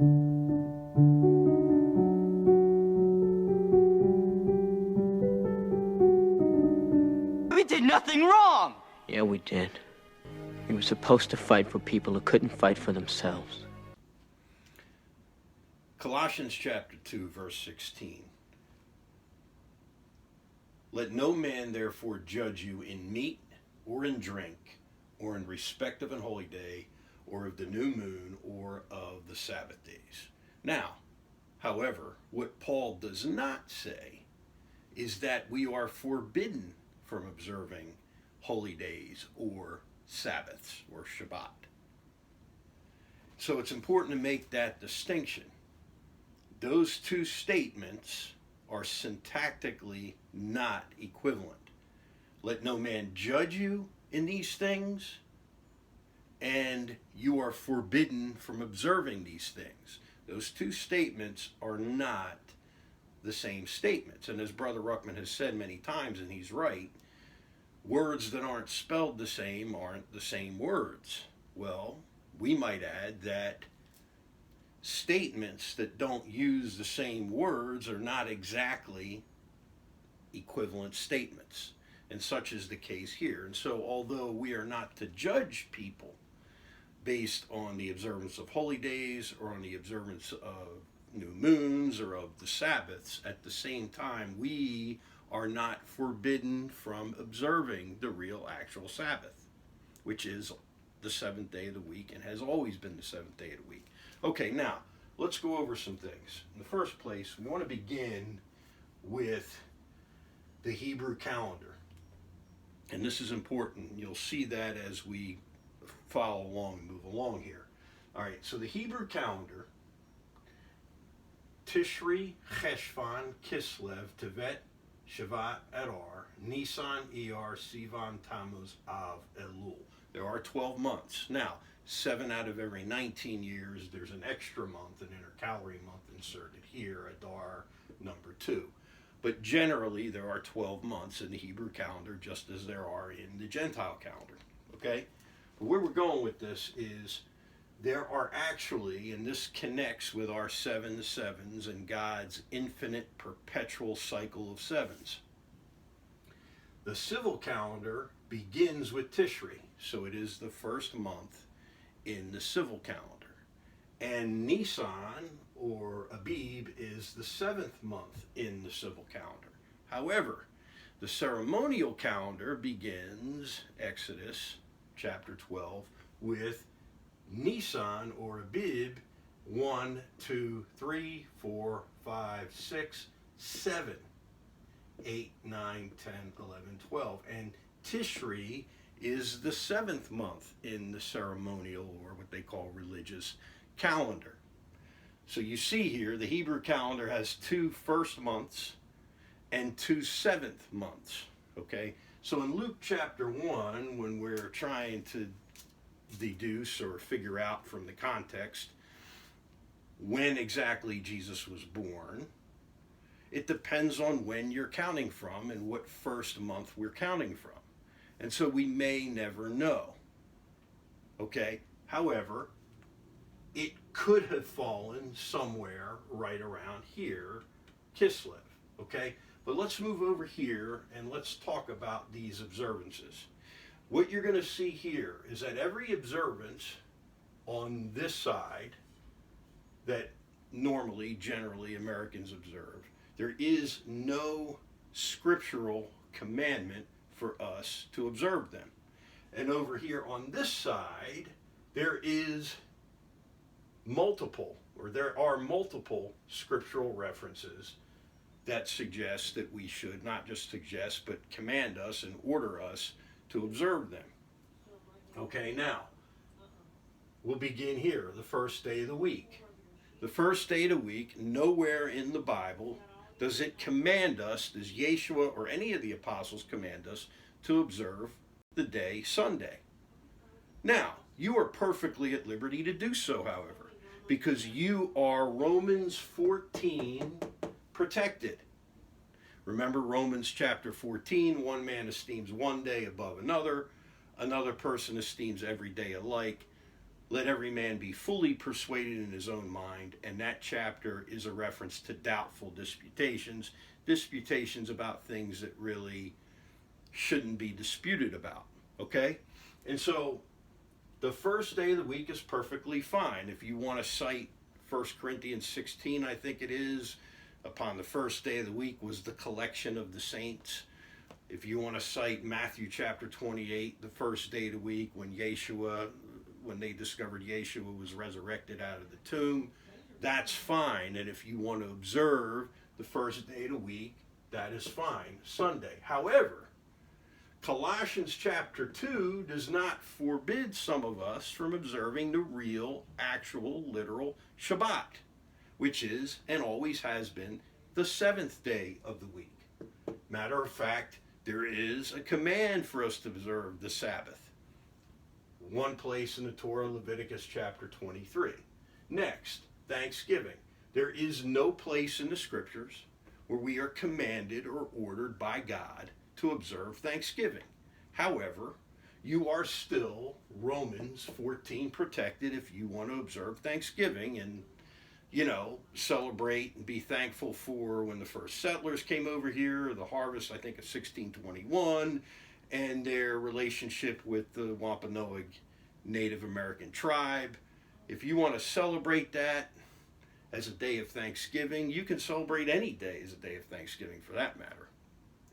We did nothing wrong! Yeah, we did. We were supposed to fight for people who couldn't fight for themselves. Colossians chapter 2, verse 16. Let no man therefore judge you in meat or in drink, or in respect of an holy day, or of the new moon, or of the Sabbath days. Now, however, what Paul does not say is that we are forbidden from observing holy days or Sabbaths or Shabbat. So it's important to make that distinction. Those two statements are syntactically not equivalent. Let no man judge you in these things, and you are forbidden from observing these things. Those two statements are not the same statements. And as Brother Ruckman has said many times, and he's right, words that aren't spelled the same aren't the same words. Well, we might add that statements that don't use the same words are not exactly equivalent statements. And such is the case here. And so although we are not to judge people based on the observance of holy days or on the observance of new moons or of the Sabbaths, at the same time we are not forbidden from observing the real actual Sabbath, which is the seventh day of the week and has always been the seventh day of the week. Okay, now let's go over some things. In the first place, we want to begin with the Hebrew calendar. And this is important. You'll see that as we follow along and move along here. All right, so the Hebrew calendar, Tishri, Cheshvan, Kislev, Tevet, Shavat, Adar, Nisan, Iyar, Sivan, Tammuz, Av, Elul. There are 12 months. Now, 7 out of every 19 years, there's an extra month, an intercalary month inserted here, Adar number 2. But generally, there are 12 months in the Hebrew calendar, just as there are in the Gentile calendar. Okay? But where we're going with this is there are actually, and this connects with our 7 sevens and God's infinite perpetual cycle of sevens. The civil calendar begins with Tishri, so it is the first month in the civil calendar. And Nisan, or Abib, is the 7th month in the civil calendar. However, the ceremonial calendar begins, Exodus chapter 12, with Nisan, or Abib, 1, 2, 3, 4, 5, 6, 7, 8, 9, 10, 11, 12. And Tishri is the 7th month in the ceremonial, or what they call religious, calendar. So you see here, the Hebrew calendar has 2 first months and 2 7th months. Okay? So in Luke chapter 1, when we're trying to deduce or figure out from the context when exactly Jesus was born, it depends on when you're counting from and what first month we're counting from. And so we may never know. Okay? However, it could have fallen somewhere right around here, Kislev. Okay? But let's move over here and let's talk about these observances. What you're going to see here is that every observance on this side that normally, generally, Americans observe, there is no scriptural commandment for us to observe them. And over here on this side, there are multiple scriptural references that suggest that we should, not just suggest, but command us and order us to observe them. Okay, now, we'll begin here, the first day of the week. The first day of the week, nowhere in the Bible does it command us, does Yeshua or any of the apostles command us to observe the day Sunday. Now, you are perfectly at liberty to do so, however, because you are Romans 14 protected. Remember Romans chapter 14, one man esteems one day above another, another person esteems every day alike. let every man be fully persuaded in his own mind, and that chapter is a reference to doubtful disputations, disputations about things that really shouldn't be disputed about, okay? And so the first day of the week is perfectly fine. If you want to cite 1 Corinthians 16, I think it is, upon the first day of the week was the collection of the saints. If you want to cite Matthew chapter 28, the first day of the week when they discovered Yeshua was resurrected out of the tomb, that's fine. And if you want to observe the first day of the week, that is fine, Sunday. However, Colossians chapter 2 does not forbid some of us from observing the real, actual, literal Shabbat, which is, and always has been, the seventh day of the week. Matter of fact, there is a command for us to observe the Sabbath. One place in the Torah, Leviticus chapter 23. Next, Thanksgiving. There is no place in the scriptures where we are commanded or ordered by God to observe Thanksgiving. However, you are still Romans 14 protected if you want to observe Thanksgiving and, celebrate and be thankful for when the first settlers came over here, the harvest, I think, of 1621, and their relationship with the Wampanoag Native American tribe. If you want to celebrate that as a day of Thanksgiving, you can celebrate any day as a day of Thanksgiving for that matter,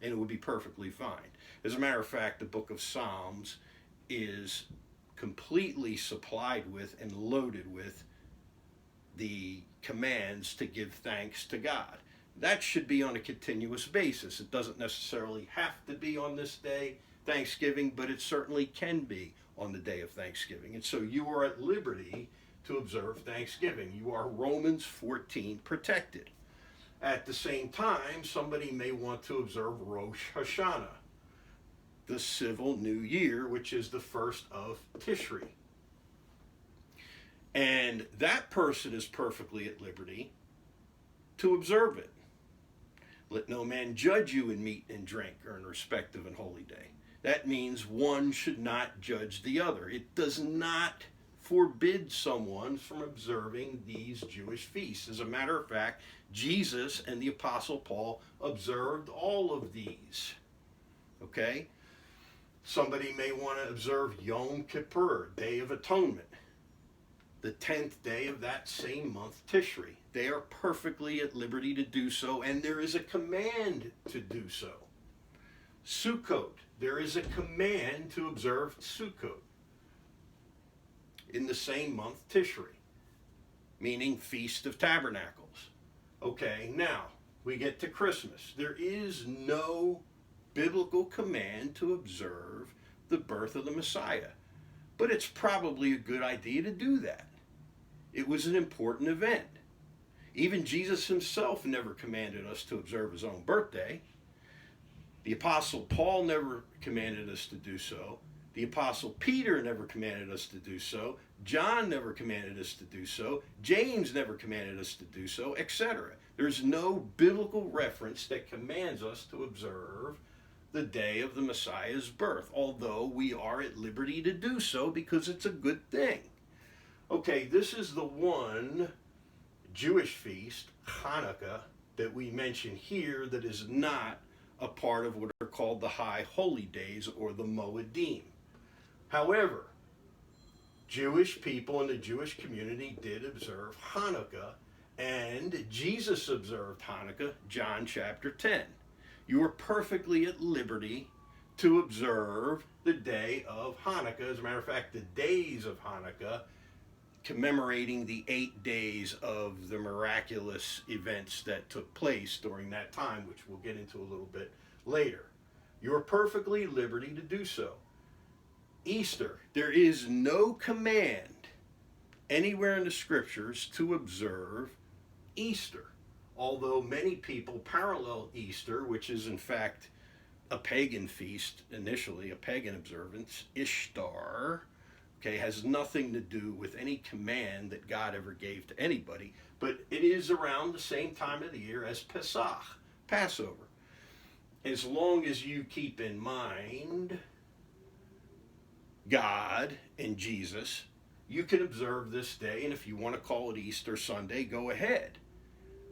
and it would be perfectly fine. As a matter of fact, the book of Psalms is completely supplied with and loaded with the commands to give thanks to God. That should be on a continuous basis. It doesn't necessarily have to be on this day, Thanksgiving, but it certainly can be on the day of Thanksgiving. And so you are at liberty to observe Thanksgiving. You are Romans 14 protected. At the same time, somebody may want to observe Rosh Hashanah, the civil new year, which is the first of Tishri. And that person is perfectly at liberty to observe it. Let no man judge you in meat and drink or in respect of an holy day. That means one should not judge the other. It does not forbid someone from observing these Jewish feasts. As a matter of fact, Jesus and the Apostle Paul observed all of these. Okay? Somebody may want to observe Yom Kippur, Day of Atonement, the 10th day of that same month, Tishri. They are perfectly at liberty to do so, and there is a command to do so. Sukkot, there is a command to observe Sukkot in the same month, Tishri, meaning Feast of Tabernacles. Okay, now we get to Christmas. There is no biblical command to observe the birth of the Messiah, but it's probably a good idea to do that. It was an important event. Even Jesus himself never commanded us to observe his own birthday. The Apostle Paul never commanded us to do so. The Apostle Peter never commanded us to do so. John never commanded us to do so. James never commanded us to do so, etc. There's no biblical reference that commands us to observe the day of the Messiah's birth, although we are at liberty to do so because it's a good thing. Okay, this is the one Jewish feast, Hanukkah, that we mention here that is not a part of what are called the High Holy Days or the Moedim. However, Jewish people in the Jewish community did observe Hanukkah, and Jesus observed Hanukkah, John chapter 10. You are perfectly at liberty to observe the day of Hanukkah. As a matter of fact, the days of Hanukkah, commemorating the 8 days of the miraculous events that took place during that time, which we'll get into a little bit later. You are perfectly at liberty to do so. Easter, there is no command anywhere in the scriptures to observe Easter, although many people parallel Easter, which is in fact a pagan feast initially, a pagan observance, Ishtar, okay, has nothing to do with any command that God ever gave to anybody, but it is around the same time of the year as Pesach, Passover. As long as you keep in mind God and Jesus you can observe this day, and if you want to call it Easter Sunday, go ahead.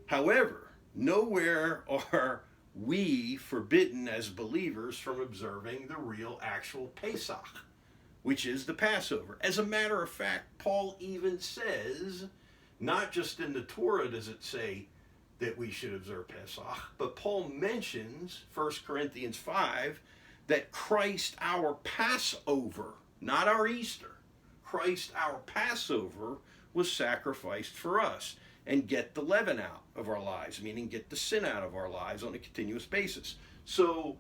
However, nowhere are we forbidden as believers from observing the real actual Pesach, which is the Passover. As a matter of fact, Paul even says, not just in the Torah does it say that we should observe Pesach, but Paul mentions, 1 Corinthians 5, that Christ our Passover, not our Easter, Christ our Passover was sacrificed for us, and get the leaven out of our lives, meaning get the sin out of our lives on a continuous basis. So,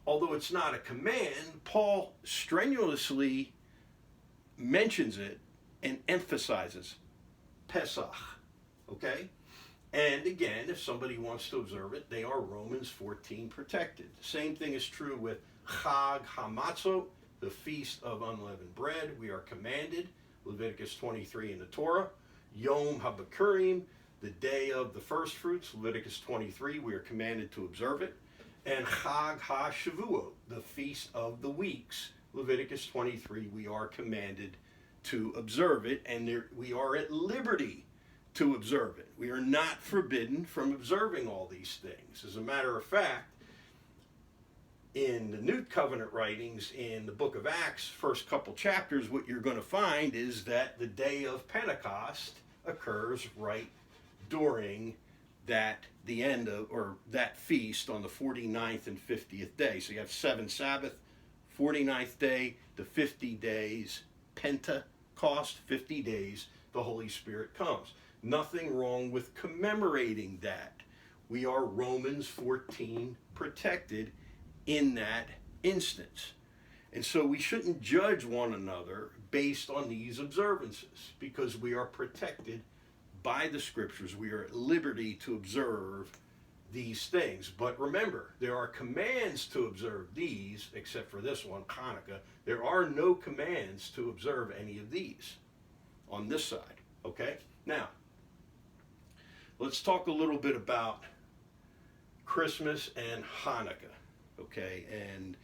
although it's not a command, Paul strenuously mentions it and emphasizes Pesach, okay? And again, if somebody wants to observe it, they are Romans 14 protected. The same thing is true with Chag HaMatzot, the Feast of Unleavened Bread. We are commanded, Leviticus 23 in the Torah. Yom HaBakurim, the day of the first fruits, Leviticus 23, we are commanded to observe it. And Chag HaShavuot, the Feast of the Weeks, Leviticus 23, we are commanded to observe it, and we are at liberty to observe it. We are not forbidden from observing all these things. As a matter of fact, in the New Covenant writings in the book of Acts, first couple chapters, what you're going to find is that the day of Pentecost occurs right during the end of, or that feast on the 49th and 50th day. So you have 7 Sabbath, 49th day, the 50 days, Pentecost, 50 days, the Holy Spirit comes. Nothing wrong with commemorating that. We are Romans 14 protected in that instance. And so we shouldn't judge one another based on these observances, because we are protected by the scriptures. We are at liberty to observe these things. But remember, there are commands to observe these, except for this one, Hanukkah. There are no commands to observe any of these on this side, okay? Now, let's talk a little bit about Christmas and Hanukkah, okay? And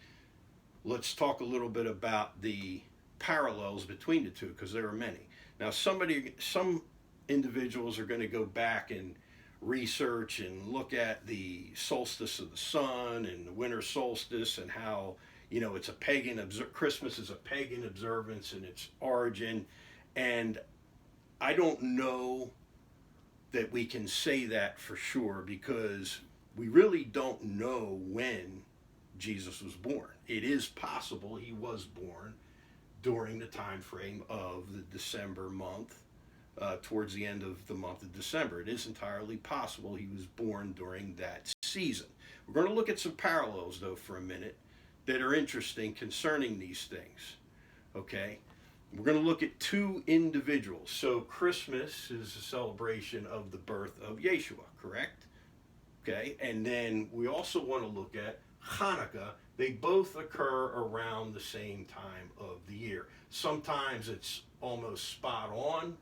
let's talk a little bit about the parallels between the two, because there are many. Now, some individuals are going to go back and research and look at the solstice of the sun and the winter solstice, and how, you know, it's a pagan, Christmas is a pagan observance in its origin. And I don't know that we can say that for sure, because we really don't know when Jesus was born. It is possible he was born during the time frame of the December month, towards the end of the month of December. It is entirely possible he was born during that season. We're going to look at some parallels, though, for a minute that are interesting concerning these things, okay? We're going to look at 2 individuals. So Christmas is a celebration of the birth of Yeshua, correct? Okay, and then we also want to look at Hanukkah. They both occur around the same time of the year. Sometimes it's almost spot on,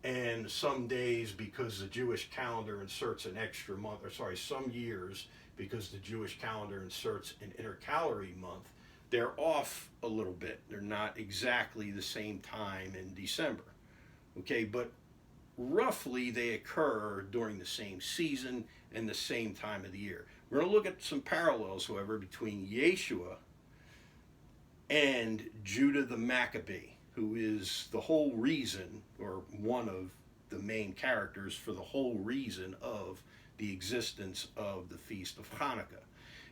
and some days, because the Jewish calendar inserts an extra month, or sorry, some years, because the Jewish calendar inserts an intercalary month, they're off a little bit. They're not exactly the same time in December. Okay, but roughly they occur during the same season and the same time of the year. We're going to look at some parallels, however, between Yeshua and Judah the Maccabee, who is the whole reason, or one of the main characters for the whole reason of the existence of the Feast of Hanukkah.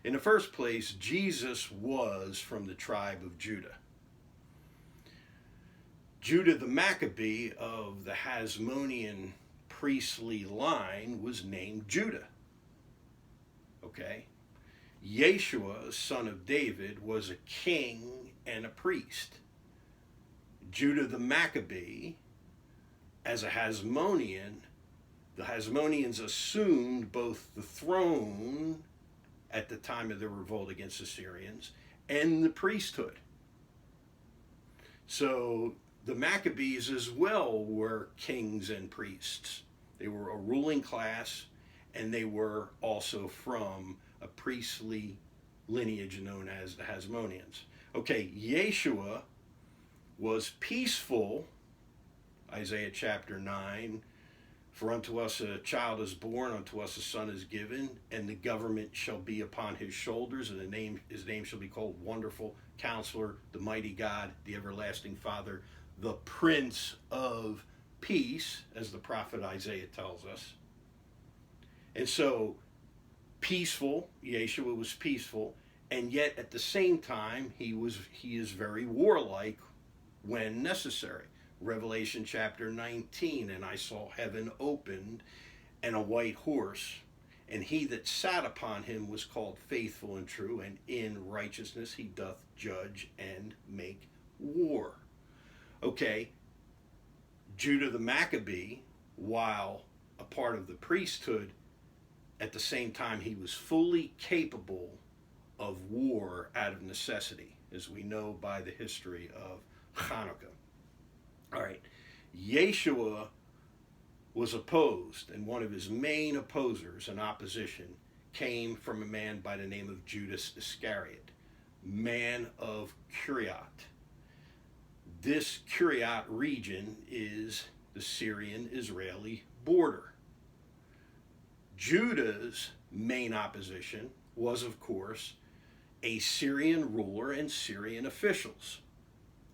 In the first place, Jesus was from the tribe of Judah. Judah the Maccabee of the Hasmonean priestly line was named Judah. Okay? Yeshua, son of David, was a king and a priest. Judah the Maccabee, as a Hasmonean, the Hasmoneans assumed both the throne at the time of the revolt against the Syrians and the priesthood. So the Maccabees as well were kings and priests. They were a ruling class, and they were also from a priestly lineage known as the Hasmoneans. Okay, Yeshua was peaceful, Isaiah chapter 9, for unto us a child is born, unto us a son is given, and the government shall be upon his shoulders, and his name shall be called Wonderful Counselor, the Mighty God, the Everlasting Father, the Prince of Peace, as the prophet Isaiah tells us. And so, peaceful, Yeshua was peaceful, and yet at the same time, he is very warlike when necessary. Revelation chapter 19, and I saw heaven opened, and a white horse, and he that sat upon him was called Faithful and True, and in righteousness he doth judge and make war. Okay, Judah the Maccabee, while a part of the priesthood, at the same time he was fully capable of war out of necessity, as we know by the history of Hanukkah. All right, Yeshua was opposed, and one of his main opposers in opposition came from a man by the name of Judas Iscariot, man of Kiryat. This Kiryat region is the Syrian-Israeli border. Judah's main opposition was, of course, a Syrian ruler and Syrian officials.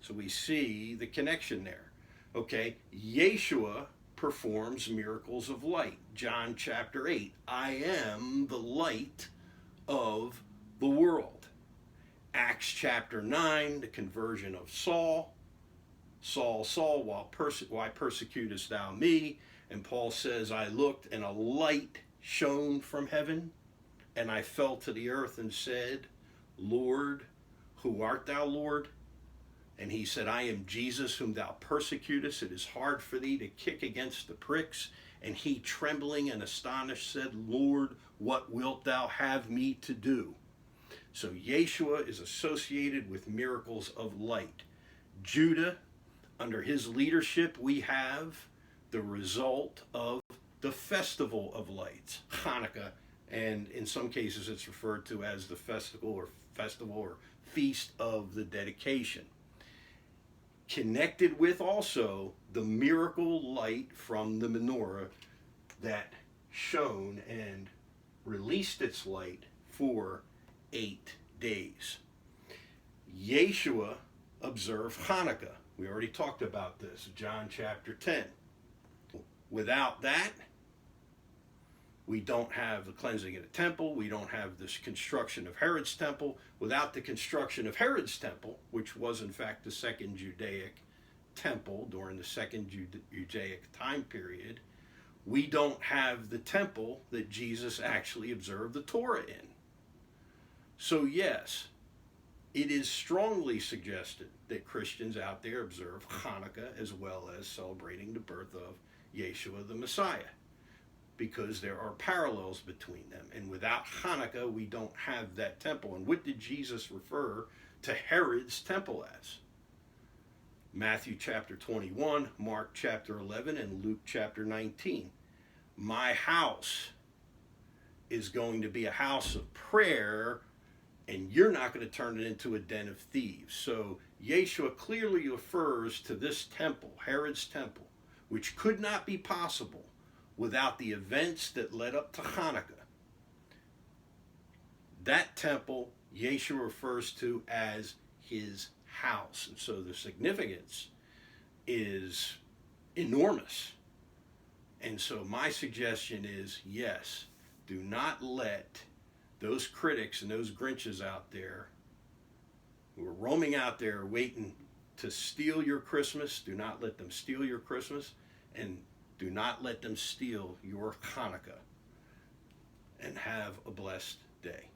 So we see the connection there. Okay, Yeshua performs miracles of light. John chapter 8, I am the light of the world. Acts chapter 9, the conversion of Saul. Saul, Saul, why persecutest thou me? And Paul says, I looked, and a light shone from heaven, and I fell to the earth and said, Lord, who art thou, Lord? And he said, I am Jesus whom thou persecutest. It is hard for thee to kick against the pricks. And he, trembling and astonished, said, Lord, what wilt thou have me to do? So Yeshua is associated with miracles of light. Judah, under his leadership, we have the result of the Festival of Lights, Hanukkah, and in some cases it's referred to as the festival or Feast of the Dedication. Connected with also the miracle light from the menorah that shone and released its light for 8 days. Yeshua observed Hanukkah. We already talked about this, John chapter 10. Without that, we don't have the cleansing of the temple. We don't have this construction of Herod's temple. Without the construction of Herod's temple, which was in fact the second Judaic temple during the second Judaic time period, we don't have the temple that Jesus actually observed the Torah in. So yes, it is strongly suggested that Christians out there observe Hanukkah as well as celebrating the birth of Yeshua the Messiah, because there are parallels between them. And without Hanukkah, we don't have that temple. And what did Jesus refer to Herod's temple as? Matthew chapter 21, Mark chapter 11, and Luke chapter 19. My house is going to be a house of prayer, and you're not going to turn it into a den of thieves. So Yeshua clearly refers to this temple, Herod's temple, which could not be possible without the events that led up to Hanukkah. That temple, Yeshua refers to as his house. And so the significance is enormous. And so my suggestion is, yes, do not let those critics and those Grinches out there who are roaming out there waiting to steal your Christmas, do not let them steal your Christmas, and do not let them steal your Hanukkah. And have a blessed day.